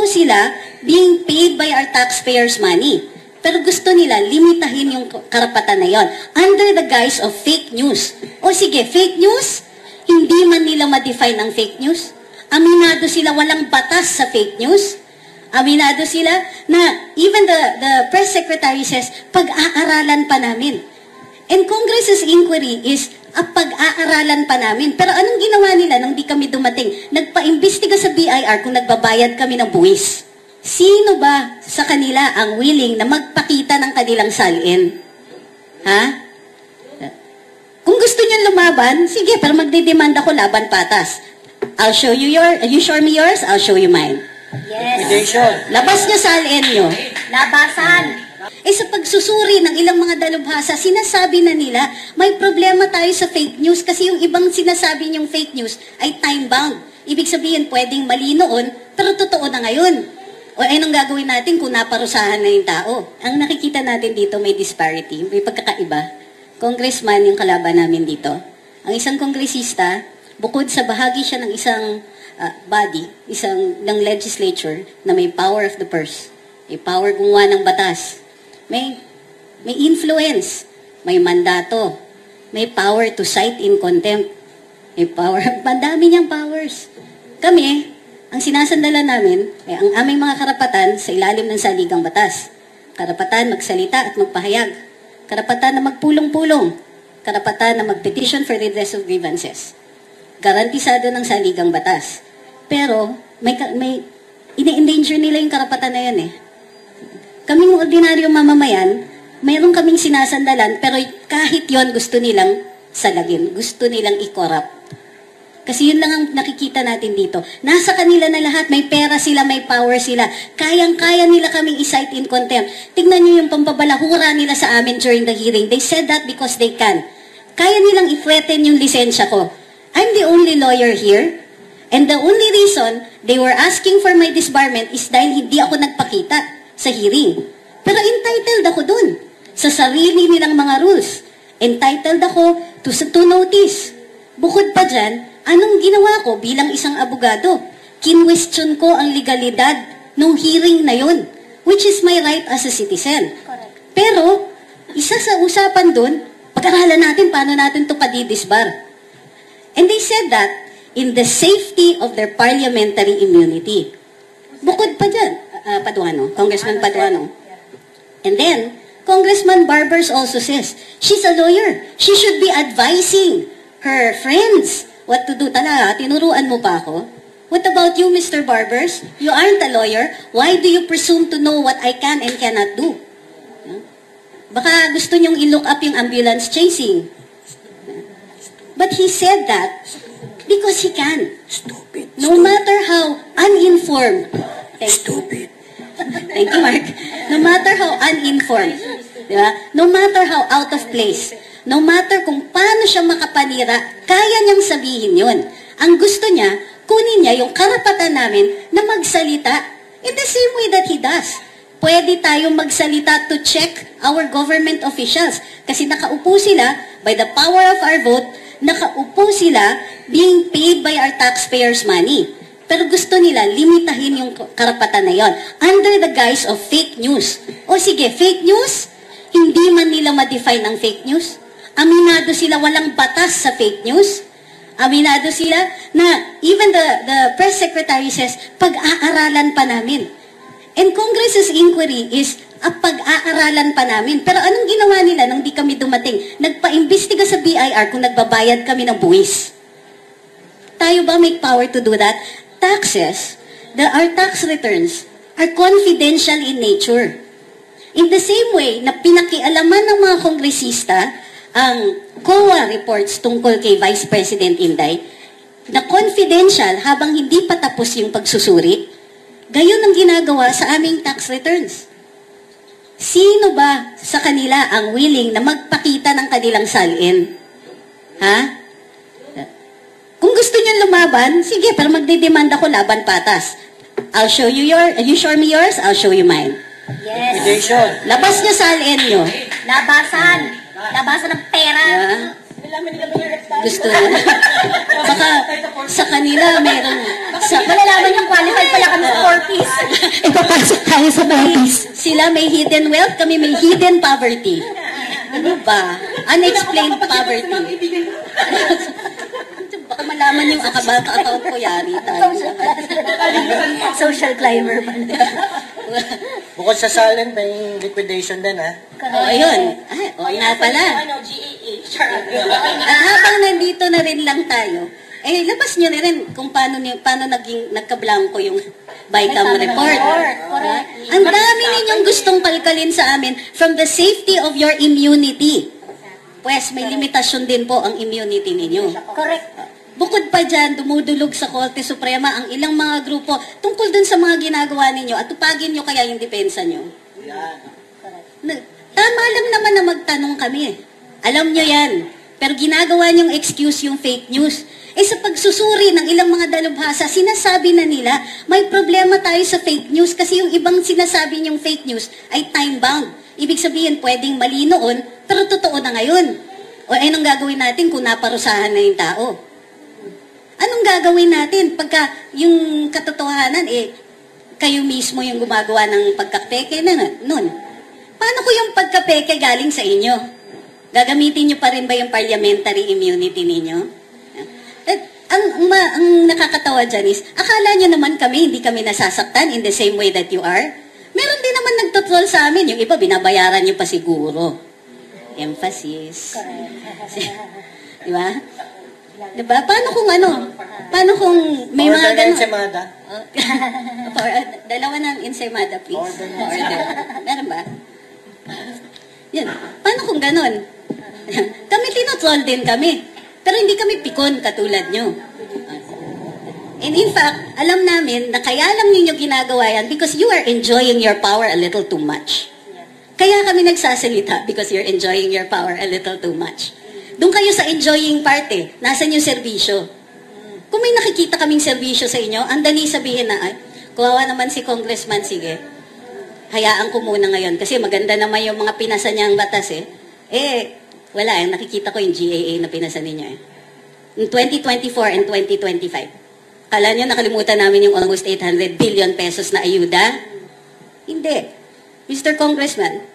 sila being paid by our taxpayers' money. Pero gusto nila limitahin yung karapatan na yon under the guise of fake news. O sige, fake news, hindi man nila ma-define ang fake news. Aminado sila walang batas sa fake news. Aminado sila na even the press secretary says, pag-aaralan pa namin. And Congress's inquiry is, pag-aaralan pa namin. Pero anong ginawa nila nung di kami dumating? Nagpa-imbestiga sa BIR kung nagbabayad kami ng buwis. Sino ba sa kanila ang willing na magpakita ng kanilang salin? Ha? Kung gusto niyo lumaban, sige, pero magdidemand ako laban patas. I'll show you you show me yours, I'll show you mine. Yes. Labas niyo salin niyo. Labasan. Sa pagsusuri ng ilang mga dalubhasa, sinasabi na nila, may problema tayo sa fake news kasi yung ibang sinasabi niyong fake news ay time-bound. Ibig sabihin, pwedeng mali noon, pero totoo na ngayon. O anong gagawin natin kung naparusahan na yung tao? Ang nakikita natin dito may disparity, may pagkakaiba. Congressman yung kalaban namin dito. Ang isang kongresista, bukod sa bahagi siya ng isang body, ng legislature na may power of the purse, may power gumawa ng batas, may influence, may mandato, may power to cite in contempt, may power, madami niyang powers. Kami, ang sinasandalan namin ay ang aming mga karapatan sa ilalim ng saligang batas. Karapatan magsalita at magpahayag. Karapatan na magpulong-pulong. Karapatan na magpetition for redress of grievances. Garantisado ng saligang batas. Pero, may ini-endanger nila yung karapatan na yan eh. Kaming ordinaryong mamamayan, mayroon kaming sinasandalan, pero kahit yon gusto nilang salagin. Gusto nilang i-corrupt. Kasi yun lang ang nakikita natin dito. Nasa kanila na lahat, may pera sila, may power sila. Kayang-kaya nila kaming i-cite in contempt. Tignan nyo yung pampabalahura nila sa amin during the hearing. They said that because they can. Kaya nilang i-threaten yung lisensya ko. I'm the only lawyer here. And the only reason they were asking for my disbarment is dahil hindi ako nagpakita sa hearing. Pero entitled ako dun. Sa sarili nilang mga rules. Entitled ako to notice. Bukod pa dyan, anong ginawa ko bilang isang abogado? Kinwestiyon ko ang legalidad ng hearing na yon, which is my right as a citizen. Pero, isa sa usapan dun, pag-aralan natin paano natin ito padidisbar. And they said that in the safety of their parliamentary immunity. Bukod pa dyan, Paduano, Congressman Paduano. And then, Congressman Barbers also says, she's a lawyer. She should be advising her friends what to do. Talaga, tinuruan mo pa ako? What about you, Mr. Barbers? You aren't a lawyer. Why do you presume to know what I can and cannot do? Baka gusto niyong i-look up yung ambulance chasing. But he said that because he can. Stupid. No matter how uninformed. Stupid. Thank you, Mark. No matter how uninformed. Diba? No matter how out of place. No matter kung paano siya makapanira, kaya niyang sabihin yun. Ang gusto niya, kunin niya yung karapatan namin na magsalita in the same way that he does. Pwede tayong magsalita to check our government officials. Kasi nakaupo sila, by the power of our vote, nakaupo sila being paid by our taxpayers' money. Pero gusto nila limitahin yung karapatan na yon under the guise of fake news. O sige, fake news, hindi man nila ma-define ang fake news. Aminado sila walang batas sa fake news. Aminado sila na even the press secretary says, pag-aaralan pa namin. And Congress's inquiry is, pag-aaralan pa namin. Pero anong ginawa nila nung di kami dumating? Nagpa-imbestiga sa BIR kung nagbabayad kami ng buwis. Tayo ba may power to do that? Taxes, our tax returns are confidential in nature. In the same way na pinakialaman ng mga kongresista ang COA reports tungkol kay Vice President Inday, na confidential habang hindi pa tapos yung pagsusuri, gayon ang ginagawa sa aming tax returns. Sino ba sa kanila ang willing na magpakita ng kanilang salin? Ha? Kung gusto niyo lumaban, sige, pero magdidemand ako laban patas. I'll show you you show me yours, I'll show you mine. Yes. Labas niyo salin niyo. Labasan. Labasan ng pera. Gusto nyo. Baka sa kanila meron... Malalaman yung qualified pala kami sa 4 piece. ipapasok tayo sa Batis. Sila may hidden wealth, kami may hidden poverty. Ano ba? Unexplained poverty. Baka malaman yung account ko, yari tayo. Social climber pa. Bukod sa silent, may liquidation din, ha? Ayun. Ay, nga pala. Habang nandito na rin lang tayo, labas nyo na rin kung paano nagka-blanco yung BICAM report. Ang dami ninyong gustong kalkalin sa amin from the safety of your immunity. Pues, may limitasyon din po ang immunity ninyo. Correct. Bukod pa dyan, dumudulog sa Korte Suprema ang ilang mga grupo tungkol dun sa mga ginagawa ninyo at tupagin nyo kaya yung depensa nyo. Tama lang naman na magtanong kami. Alam nyo yan. Pero ginagawa nyong excuse yung fake news. Sa pagsusuri ng ilang mga dalubhasa, sinasabi na nila, may problema tayo sa fake news kasi yung ibang sinasabi nyong fake news ay time-bound. Ibig sabihin, pwedeng mali noon, pero totoo na ngayon. O anong gagawin natin kung naparusahan na yung tao? Anong gagawin natin pagka yung katotohanan, kayo mismo yung gumagawa ng pagkapeke na nun? Paano ko yung pagkapeke galing sa inyo? Gagamitin nyo pa rin ba yung parliamentary immunity ninyo? Ang nakakatawa dyan is, akala nyo naman hindi kami nasasaktan in the same way that you are? Meron din naman nagtotroll sa amin. Yung iba, binabayaran nyo pa siguro. Emphasis. Diba? Diba? Paano kung may mga ganun? Ensaymada. Dalawa ng ensaymada, please. Order. Meron ba? Yan. Paano kung ganun? Kami tinotroll din kami. Pero hindi kami pikon katulad nyo. And in fact, alam namin na kaya lang ninyo ginagawa yan because you are enjoying your power a little too much. Kaya kami nagsasalita because you're enjoying your power a little too much. Doon kayo sa enjoying parte. Nasaan yung serbisyo? Kung may nakikita kaming serbisyo sa inyo, ang dali sabihin na, kawawa naman si Congressman, sige, hayaan ko muna ngayon kasi maganda naman yung mga pinasa niyang batas wala nakikita ko yung GAA na pinasa ninyo In 2024 and 2025. Kala niyo nakalimutan namin yung almost 800 billion pesos na ayuda? Hindi. Mr. Congressman,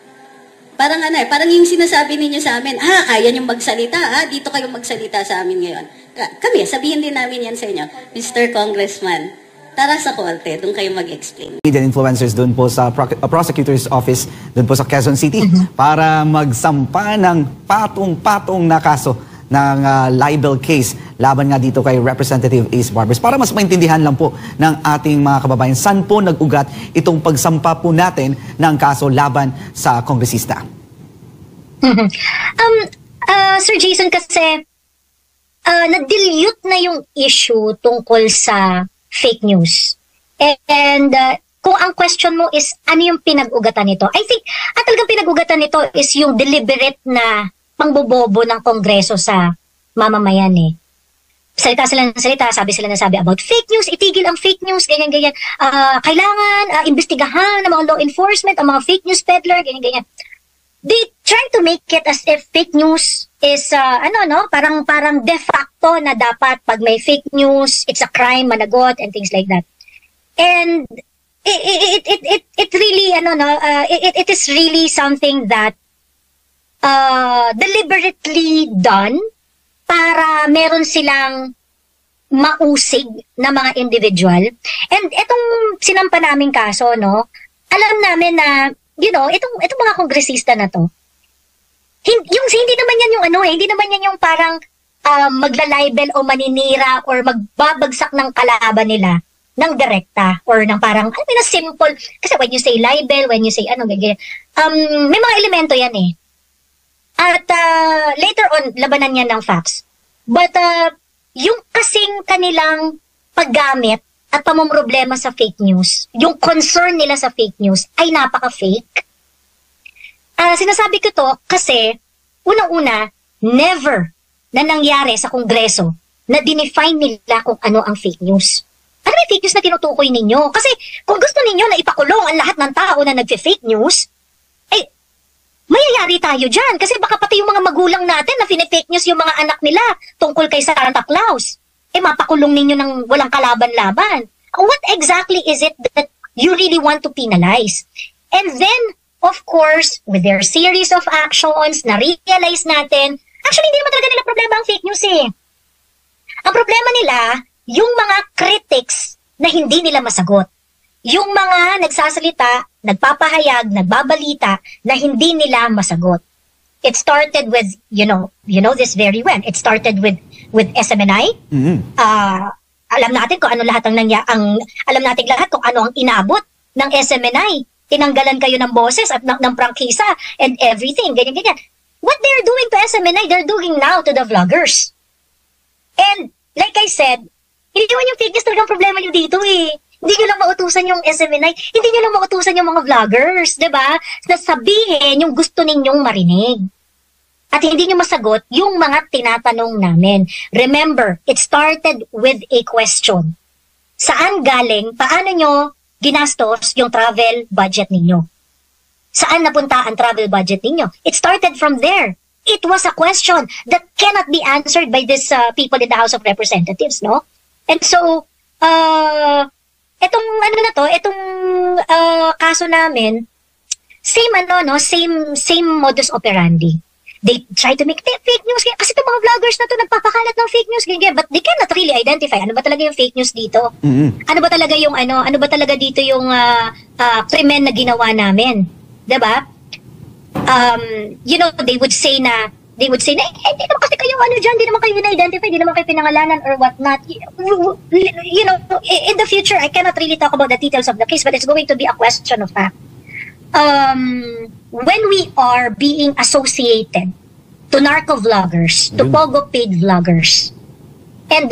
parang parang yung sinasabi ninyo sa amin, kaya niyong magsalita, dito kayo magsalita sa amin ngayon. Kami, sabihin din namin yan sa inyo, Mr. Congressman, tara sa korte, doon kayo mag-explain. Media influencers doon po sa prosecutor's office doon po sa Quezon City para magsampa ng patong-patong na kaso ng libel case laban nga dito kay Representative Ace Barbers. Para mas maintindihan lang po ng ating mga kababayan, saan po nag-ugat itong pagsampa po natin ng kaso laban sa kongresista? Sir Jason, kasi na-dilute na yung issue tungkol sa fake news. And kung ang question mo is ano yung pinag-ugatan nito, I think ang talagang pinag-ugatan nito is yung deliberate na pangbobobo ng Kongreso sa mamamayan Salita sila ng salita, sabi sila na sabi about fake news, itigil ang fake news, ganyan-ganyan. Kailangan imbestigahan ng mga law enforcement, ang mga fake news peddler, ganyan-ganyan. They try to make it as if fake news is, parang de facto na dapat pag may fake news, it's a crime, managot, and things like that. And it really, it is really something that deliberately done para meron silang mausig na mga individual. And itong sinampa naming kaso, alam namin na, itong mga kongresista na to, hindi naman yan yung hindi naman yan yung parang magla-libel o maninira or magbabagsak ng kalaban nila ng direkta or ng parang, simple. Kasi when you say libel, when you say ganyan, may mga elemento yan At later on, labanan niya ng facts. But yung kasing kanilang paggamit at pamumroblema sa fake news, yung concern nila sa fake news ay napaka-fake. Sinasabi ko to kasi, unang-una, never na nangyari sa Kongreso na dinefine nila kung ano ang fake news. Ano may fake news na tinutukoy ninyo? Kasi kung gusto ninyo na ipakulong ang lahat ng tao na nagfe-fake news, mayayari tayo dyan. Kasi baka pati yung mga magulang natin na fake news yung mga anak nila tungkol kay Santa Claus. Mapakulong ninyo ng walang kalaban-laban. What exactly is it that you really want to penalize. And then, of course, with their series of actions, na-realize natin, actually, hindi naman talaga nila problema ang fake news eh. Ang problema nila, yung mga critics na hindi nila masagot. Yung mga nagsasalita, nagpapahayag, nagbabalita na hindi nila masagot. It started with, you know this very well. It started with SMNI. Alam natin kung ano lahat alam natin lahat kung ano ang inabot ng SMNI. Tinanggalan kayo ng boses at ng prangkisa and everything, ganyan. What they're doing to SMNI, they're doing now to the vloggers. And like I said, hindi naman yung fake news talagang problema nyo dito eh. Hindi nyo lang mautusan yung SMNI, hindi nyo lang mautusan yung mga vloggers, diba? Na sabihin yung gusto ninyong marinig. At hindi nyo masagot yung mga tinatanong namin. Remember, it started with a question. Saan galing, paano nyo ginastos yung travel budget ninyo? Saan napunta ang travel budget ninyo? It started from there. It was a question that cannot be answered by these people in the House of Representatives, no? And so, itong kaso namin, same modus operandi. They try to make fake news kasi itong mga vloggers na to nagpapakalat ng fake news ganyan, but they cannot really identify ano ba talaga yung fake news dito. Ano ba talaga yung ano ba talaga dito yung krimen na ginawa namin, 'di ba? They would say na hindi naman kasi kayo dyan, hindi naman kayo na-identify, hindi naman kayo pinangalanan or whatnot. In the future, I cannot really talk about the details of the case, but it's going to be a question of fact. When we are being associated to narco vloggers, to pogo paid vloggers, and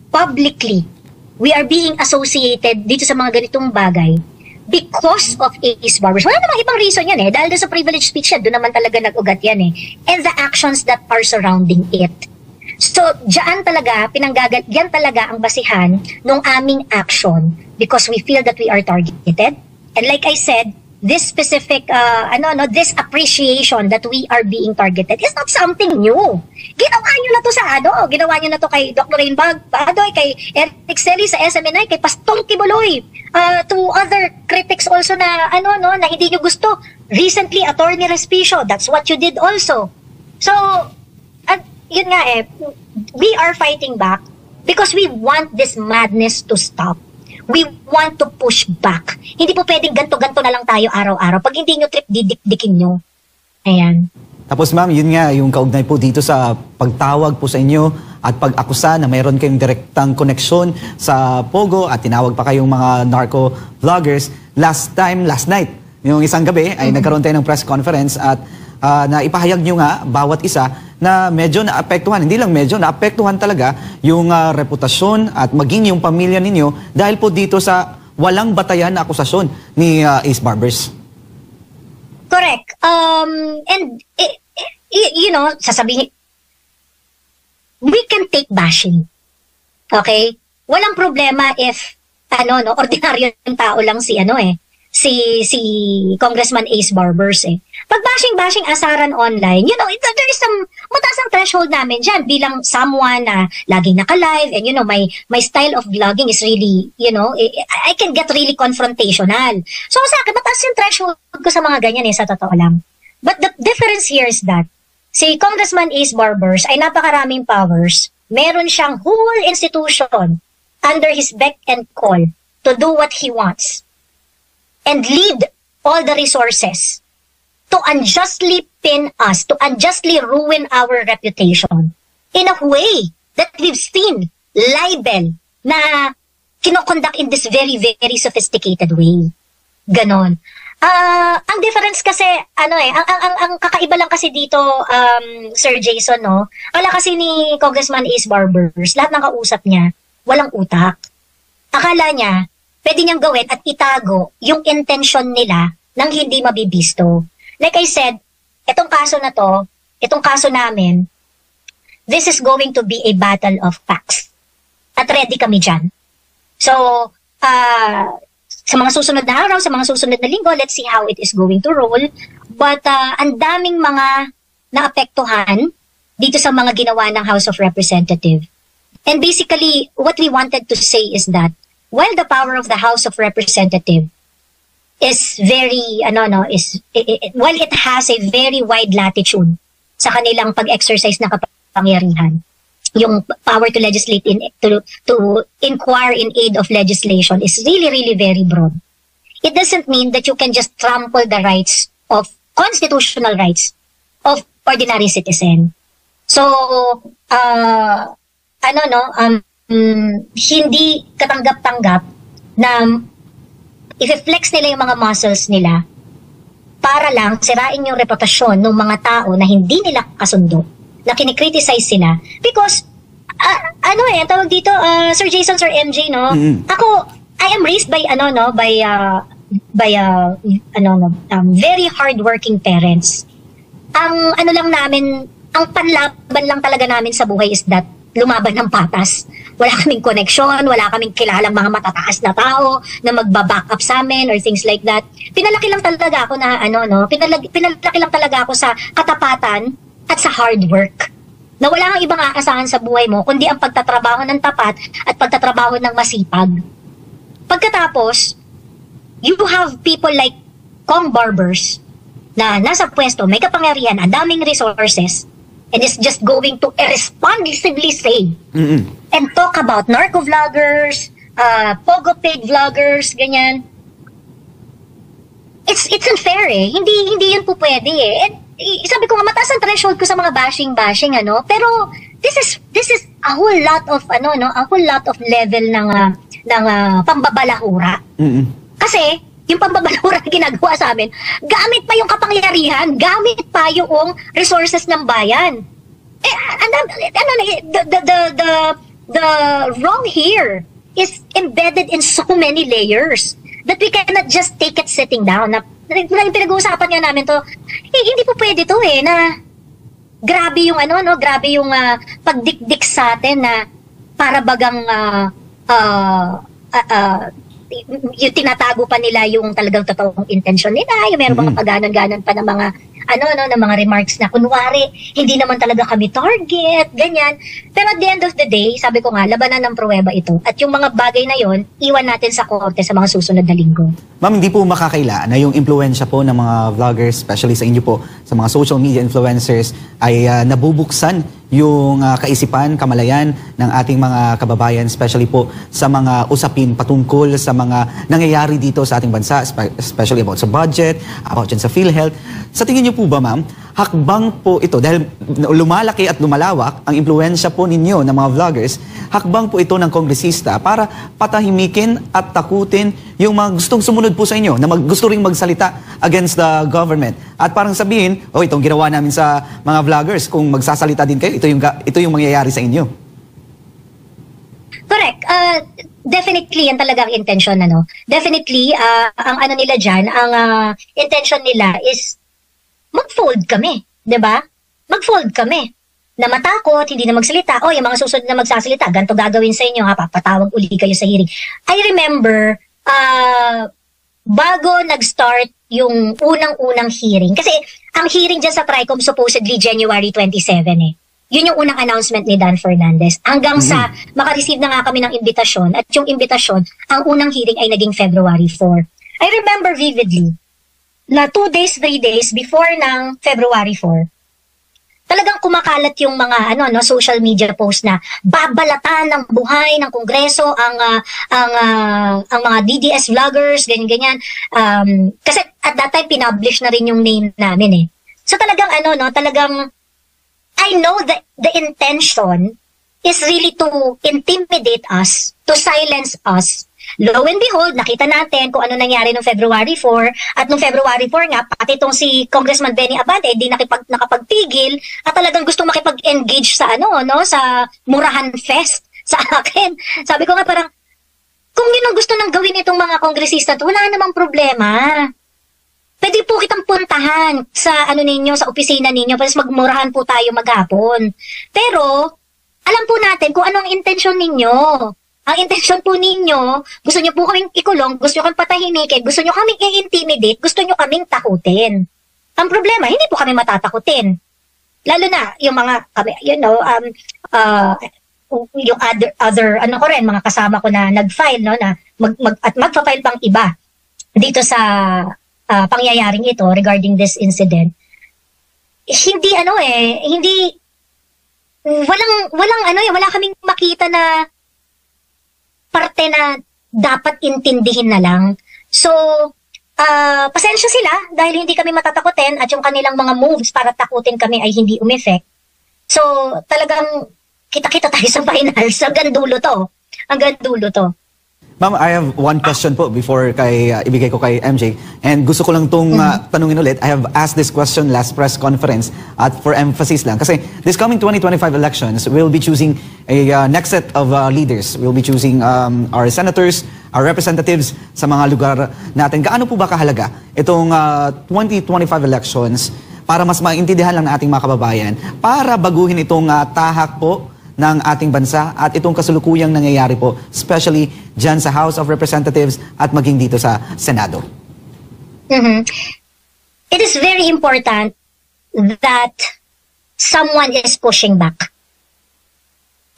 publicly, we are being associated dito sa mga ganitong bagay, because of Ace Barbers. Wala namang ibang reason yan eh. Dahil sa privilege speech yan, doon naman talaga nag-ugat yan eh. And the actions that are surrounding it. So, yan talaga ang basihan ng aming action because we feel that we are targeted. And like I said, this specific, this appreciation that we are being targeted is not something new. Ginawa nyo na to kay Dr. Rainbag Badoy, kay Eric Selly sa SMNI, kay Pastong Kibuloy, to other critics also na na hindi nyo gusto. Recently, Attorney Respicio, that's what you did also. So, yun nga we are fighting back because we want this madness to stop. We want to push back. Hindi po pwedeng ganto-ganto na lang tayo araw-araw. Pag hindi nyo trip, didikdikin nyo. Ayan. Tapos ma'am, yun nga, yung kaugnay po dito sa pagtawag po sa inyo at pag-akusa na mayroon kayong direktang koneksyon sa Pogo at tinawag pa kayong mga narco vloggers. Last night, yung isang gabi ay nagkaroon tayo ng press conference at na ipahayag nyo nga bawat isa na medyo naapektuhan, hindi lang medyo, naapektuhan talaga yung reputasyon at maging yung pamilya ninyo dahil po dito sa walang batayan na akusasyon ni Ace Barbers. Correct. And, sasabihin, we can take bashing. Okay? Walang problema if, ordinaryo yung tao lang si Congressman Ace Barbers eh. Pag bashing asaran online, there is some mataas ang threshold namin dyan bilang someone na laging naka-live and my style of vlogging is really, I can get really confrontational. So sa akin, mataas yung threshold ko sa mga ganyan sa totoo lang. But the difference here is that si Congressman Ace Barbers ay napakaraming powers. Meron siyang whole institution under his beck and call to do what he wants. And lead all the resources to unjustly pin us, to unjustly ruin our reputation in a way that we've seen libel na kinokonduct in this very, very sophisticated way. Ganon. Ang difference kasi, ang kakaiba lang kasi dito, Sir Jason, no? Wala kasi ni Congressman Ace Barbers, lahat ng kausap niya, walang utak. Akala niya, pwede niyang gawin at itago yung intention nila nang hindi mabibisto. Like I said, itong kaso namin, this is going to be a battle of facts. At ready kami dyan. So, sa mga susunod na araw, sa mga susunod na linggo, let's see how it is going to roll. But ang daming mga naapektuhan dito sa mga ginawa ng House of Representatives. And basically, what we wanted to say is that while the power of the House of Representatives is very, while it has a very wide latitude sa kanilang pag-exercise ng kapangyarihan, yung power to legislate to inquire in aid of legislation is really, really very broad. It doesn't mean that you can just trample the rights of constitutional rights of ordinary citizen. So, hindi katanggap-tanggap na i-flex nila yung mga muscles nila para lang sirain yung reputasyon ng mga tao na hindi nila kasundo, na kinikriticize sila. Because, tawag dito, Sir Jason, Sir MJ, no? Ako, I am raised by, very hardworking parents. Ang panlaban lang talaga namin sa buhay is that lumaban ng patas. Wala kaming connection, wala kaming kilalang mga matataas na tao na magbaback up sa amin or things like that. Pinalaki lang talaga ako na pinalaki lang talaga ako sa katapatan at sa hard work. Na wala kang ibang aasahan sa buhay mo kundi ang pagtatrabaho ng tapat at pagtatrabaho ng masipag. Pagkatapos, you have people like Kong Barbers na nasa pwesto, may kapangyarihan, ang daming resources, and is just going to irresponsibly say and talk about narco-vloggers, pogo-pig vloggers, ganyan. It's unfair eh. Hindi yun po pwede eh. And, sabi ko nga, mataas ang threshold ko sa mga bashing, pero this is a whole lot of, level ng pambabalahura. Kasi, yung pambabalahura na ginagawa sa amin, gamit pa yung kapangyarihan, gamit pa yung resources ng bayan. The wrong here is embedded in so many layers that we cannot just take it sitting down. Pinag-uusapan nga namin to, hindi po pwede to eh, na grabe yung pagdikdik sa atin na para bagang yung tinatago pa nila yung talagang totoong intention nila, yung meron mga paganan-ganan pa ng mga ng mga remarks na kunwari hindi naman talaga kami target, ganyan. Pero at the end of the day, sabi ko nga, labanan ng pruweba ito. At yung mga bagay na yon, iwan natin sa korte sa mga susunod na linggo. Ma'am, hindi po makakaila na yung impluwensya po ng mga vloggers, especially sa inyo po, sa mga social media influencers, ay nabubuksan yung kaisipan, kamalayan ng ating mga kababayan, especially po sa mga usapin patungkol sa mga nangyayari dito sa ating bansa, especially about sa budget, about dyan sa PhilHealth. Sa tingin niyo po ba, ma'am, hakbang po ito, dahil lumalaki at lumalawak ang impluwensya po ninyo ng mga vloggers, hakbang po ito ng kongresista para patahimikin at takutin yung mga gustong sumunod po sa inyo, na gusto ring magsalita against the government. At parang sabihin, itong ginawa namin sa mga vloggers, kung magsasalita din kayo, ito yung mangyayari sa inyo. Correct. Definitely, yan talaga ang intention, Definitely, ang nila dyan, ang intention nila is mag-fold kami, 'di ba? Mag-fold kami. Na matakot, hindi na magsalita. Yung mga susunod na magsasalita, ganito gagawin sa inyo, papatawag uli kayo sa hearing. I remember, bago nag-start yung unang-unang hearing, kasi ang hearing dyan sa TRICOM supposedly January 27 eh. Yun yung unang announcement ni Dan Fernandez. Hanggang sa makareceive na nga kami ng imbitasyon, at yung imbitasyon, ang unang hearing ay naging February 4. I remember vividly, na 2 days, 3 days before ng February 4, talagang kumakalat yung mga social media post na babalatan ng buhay ng Kongreso ang mga DDS vloggers, ganyan-ganyan. Kasi at that time pinublish na rin yung name namin eh. So talagang talagang I know that the intention is really to intimidate us, to silence us. Lo and behold, nakita natin kung ano nangyari noong February 4, at noong February 4 nga, pati itong si Congressman Benny Abante, di nakapagpigil at talagang gustong makipag-engage sa sa Murahan Fest sa akin. Sabi ko nga parang, kung yun ang gusto nang gawin itong mga kongresista, wala namang problema. Pwede po kitang puntahan sa sa opisina ninyo, tapos magmurahan po tayo maghapon. Pero, alam po natin kung ano ang intensyon ninyo. Ang intensyon po ninyo, gusto nyo po kaming ikulong, gusto nyo kaming patahimikin, gusto nyo kaming i-intimidate, gusto nyo kaming takutin. Ang problema, hindi po kami matatakutin. Lalo na, yung mga, yung other ano ko rin, mga kasama ko na nag-file, no, na magpa-file pang iba dito sa pangyayaring ito regarding this incident. Wala kaming makita na parte na dapat intindihin na lang. So, pasensya sila dahil hindi kami matatakutin at yung kanilang mga moves para takutin kami ay hindi umeffect. So, talagang kita-kita tayo sa finals. Hanggang dulo to. Ma'am, I have one question po before ibigay ko kay MJ. And gusto ko lang itong tanungin ulit. I have asked this question last press conference at for emphasis lang. Kasi this coming 2025 elections, we'll be choosing a next set of leaders. We'll be choosing our senators, our representatives sa mga lugar natin. Gaano po ba kahalaga itong 2025 elections para mas maintindihan lang ng ating mga kababayan para baguhin itong tahak po ng ating bansa at itong kasulukuyang nangyayari po, especially dyan sa House of Representatives at maging dito sa Senado? It is very important that someone is pushing back.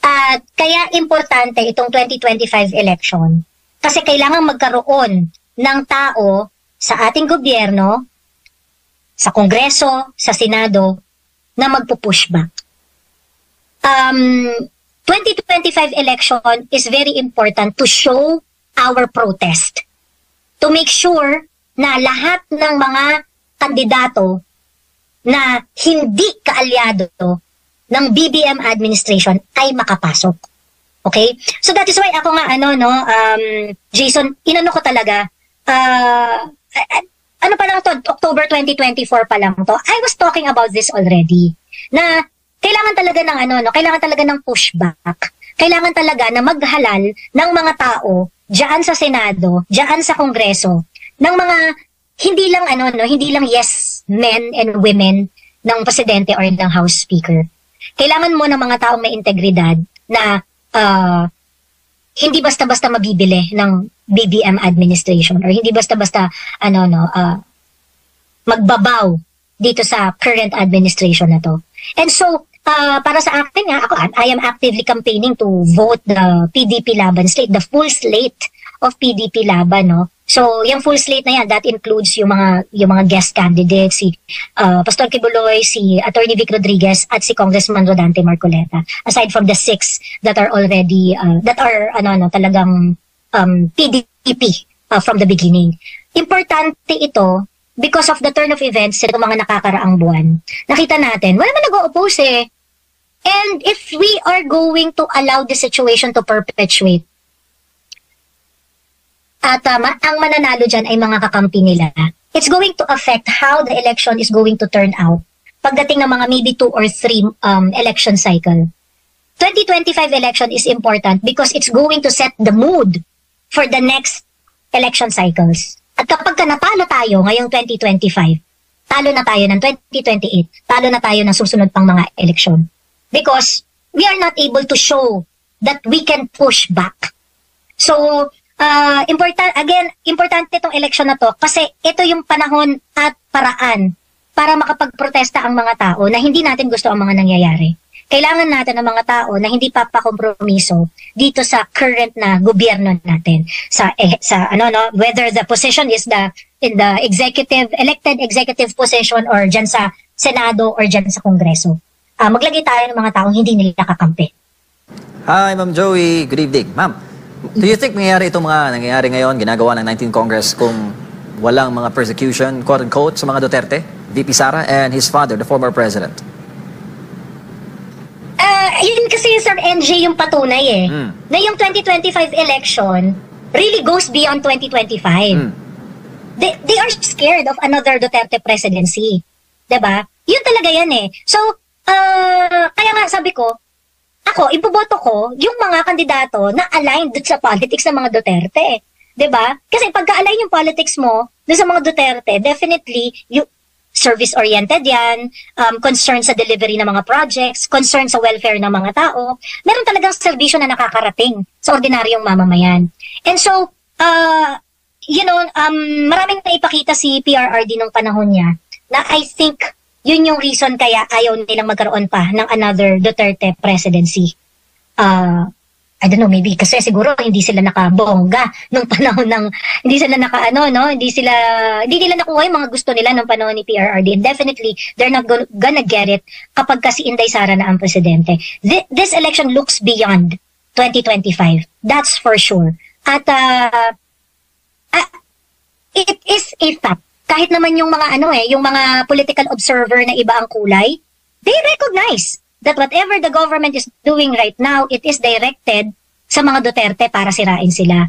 At kaya importante itong 2025 election kasi kailangan magkaroon ng tao sa ating gobyerno, sa Kongreso, sa Senado, na magpo-push back. 2025 election is very important to show our protest. To make sure na lahat ng mga kandidato na hindi kaalyado ng BBM administration ay makapasok. Okay? So that is why ako nga Jason, inano ko talaga pa lang to, October 2024 pa lang to. I was talking about this already. Na kailangan talaga ng pushback. Kailangan talaga na maghalal ng mga tao diyan sa Senado, diyan sa Kongreso, ng mga hindi lang yes men and women ng presidente or ng House Speaker. Kailangan mo ng mga taong may integridad na hindi basta-basta mabibili ng BBM administration or hindi basta-basta magbabaw dito sa current administration na to. And so, para sa akin I am actively campaigning to vote the PDP Laban slate, the full slate of PDP Laban, no? So, yung full slate na yan, that includes yung mga guest candidates, si Pastor Kibuloy, si Attorney Vic Rodriguez, at si Congressman Rodante Marcoleta. Aside from the 6 that are already, talagang PDP from the beginning. Importante ito because of the turn of events sa mga nakakaraang buwan. Nakita natin, wala man nag-o-oppose eh. And if we are going to allow the situation to perpetuate, at ang mananalo dyan ay mga kakampi nila, it's going to affect how the election is going to turn out pagdating ng mga maybe 2 or 3 election cycle. 2025 election is important because it's going to set the mood for the next election cycles. At kapag natalo tayo ngayong 2025, talo na tayo ng 2028, talo na tayo ng susunod pang mga eleksyon. Because we are not able to show that we can push back. So, importante itong election na to kasi ito yung panahon at paraan para makapagprotesta ang mga tao na hindi natin gusto ang mga nangyayari. Kailangan natin ng mga tao na hindi papakompromiso dito sa current na gobyerno natin. Whether the position is in the elected executive position or dyan sa Senado or dyan sa Kongreso. Maglagay tayo ng mga taong hindi nila kakampi. Hi, Ma'am Joey. Good evening. Ma'am, do you think nangyayari itong mga nangyayari ngayon, ginagawa ng 19th Congress kung walang mga persecution, quote-unquote, sa mga Duterte, VP Sara, and his father, the former president? Yun kasi Sir NJ yung patunay na yung 2025 election really goes beyond 2025. They are scared of another Duterte presidency. Diba? Yun talaga yan eh. So, kaya nga sabi ko, iboboto ko yung mga kandidato na aligned sa politics ng mga Duterte. Diba? Kasi pagka-align yung politics mo sa mga Duterte, definitely, service-oriented yan, concern sa delivery ng mga projects, concern sa welfare ng mga tao, meron talagang serbisyo na nakakarating sa ordinaryong mamamayan. And so, maraming naipakita si PRRD nung panahon niya na I think yun yung reason kaya ayaw nilang magkaroon pa ng another Duterte presidency. I don't know, maybe kasi siguro hindi sila nakabongga nung panahon ng, hindi sila hindi nila nakuha yung mga gusto nila nung panahon ni PRRD. And definitely, they're not gonna get it kapag kasi Inday Sara na ang presidente. This election looks beyond 2025. That's for sure. At it is a fact. Kahit naman yung mga yung mga political observer na iba ang kulay, they recognize that whatever the government is doing right now, it is directed sa mga Duterte para sirain sila.